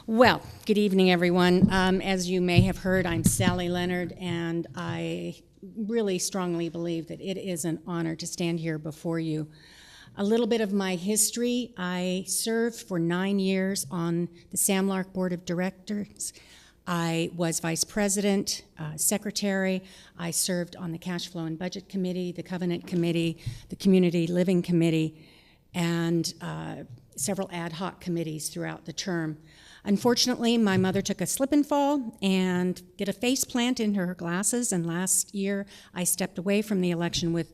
Well, good evening, everyone. As you may have heard, I'm Sally Leonard, and I really strongly believe that it is an honor to stand here before you. A little bit of my history: I served for 9 years on the Sam Lark Board of Directors. I was vice president, secretary. I served on the Cash Flow and Budget Committee, the Covenant Committee, the Community Living Committee, and several ad hoc committees throughout the term. Unfortunately, my mother took a slip and fall and did a face plant in her glasses, and last year I stepped away from the election with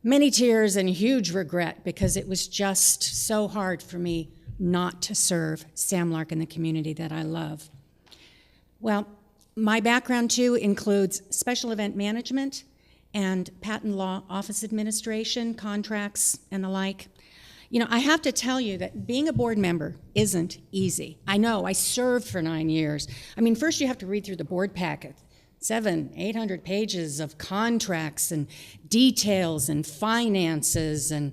many tears and huge regret because it was just so hard for me not to serve Sam Lark and the community that I love. Well, my background too includes special event management and patent law office administration, contracts, and the like. You know, I have to tell you that being a board member isn't easy. I know, I served for 9 years. I mean, first you have to read through the board packet, 800 pages of contracts and details and finances and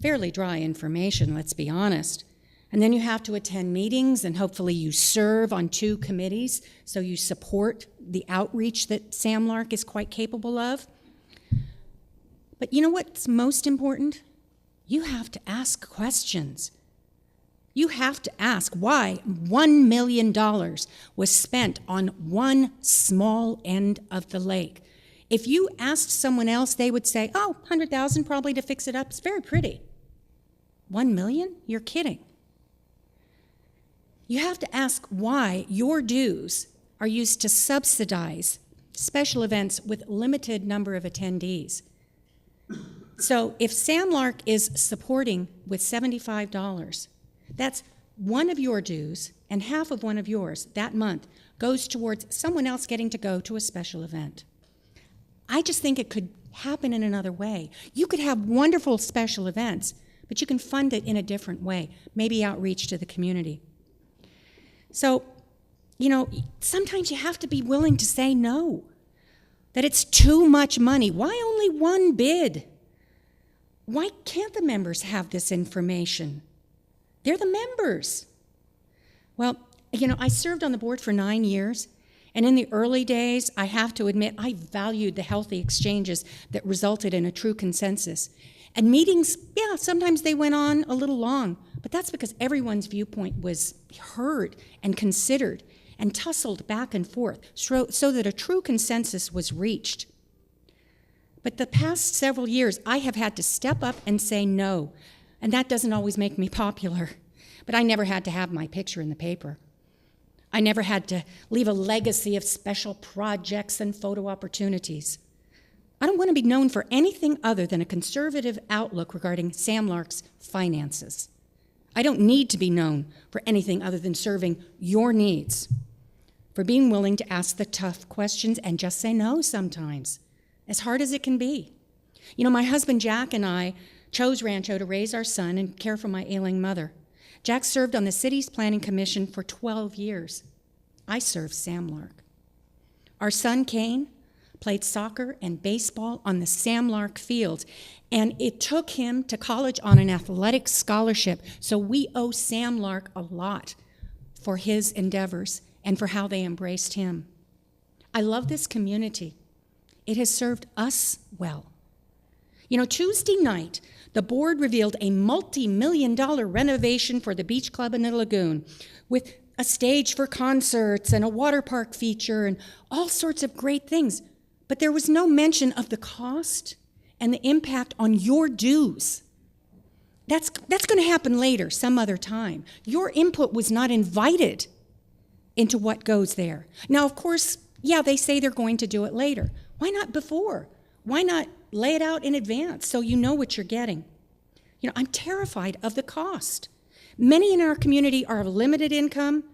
fairly dry information, let's be honest. And then you have to attend meetings, and hopefully you serve on 2 committees, so you support the outreach that Sam Lark is quite capable of. But you know what's most important? You have to ask questions. You have to ask why $1 million was spent on one small end of the lake. If you asked someone else, they would say, oh, $100,000 probably to fix it up. It's very pretty. $1 million? You're kidding. You have to ask why your dues are used to subsidize special events with limited number of attendees. So if Sam Lark is supporting with $75, that's one of your dues, and half of one of yours that month goes towards someone else getting to go to a special event. I just think it could happen in another way. You could have wonderful special events, but you can fund it in a different way, maybe outreach to the community. So, you know, sometimes you have to be willing to say no, that it's too much money. Why only one bid? Why can't the members have this information? They're the members. Well, you know, I served on the board for 9 years, and in the early days, I have to admit, I valued the healthy exchanges that resulted in a true consensus. And meetings, yeah, sometimes they went on a little long, but that's because everyone's viewpoint was heard and considered and tussled back and forth so that a true consensus was reached. But the past several years, I have had to step up and say no, and that doesn't always make me popular. But I never had to have my picture in the paper. I never had to leave a legacy of special projects and photo opportunities. I don't want to be known for anything other than a conservative outlook regarding Sam Lark's finances. I don't need to be known for anything other than serving your needs, for being willing to ask the tough questions and just say no sometimes, as hard as it can be. You know, my husband Jack and I chose Rancho to raise our son and care for my ailing mother. Jack served on the city's planning commission for 12 years. I served Sam Lark. Our son Kane played soccer and baseball on the Sam Lark fields, and it took him to college on an athletic scholarship, so we owe Sam Lark a lot for his endeavors and for how they embraced him. I love this community. It has served us well. You know, Tuesday night, the board revealed a multi-million-dollar renovation for the beach club in the lagoon with a stage for concerts and a water park feature and all sorts of great things. But there was no mention of the cost and the impact on your dues. That's going to happen later, some other time. Your input was not invited into what goes there. Now, of course, yeah, they say they're going to do it later. Why not before? Why not lay it out in advance so you know what you're getting? You know, I'm terrified of the cost. Many in our community are of limited income.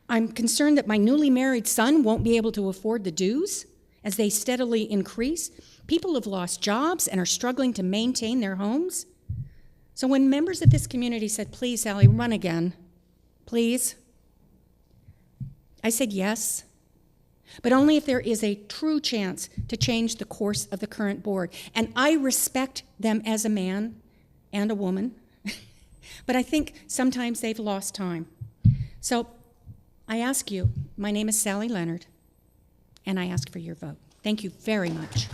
I'm concerned that my newly married son won't be able to afford the dues as they steadily increase. People have lost jobs and are struggling to maintain their homes. So when members of this community said, please, Sally, run again, please, I said yes. But only if there is a true chance to change the course of the current board. And I respect them as a man and a woman, but I think sometimes they've lost time. So I ask you, my name is Sally Leonard, and I ask for your vote. Thank you very much.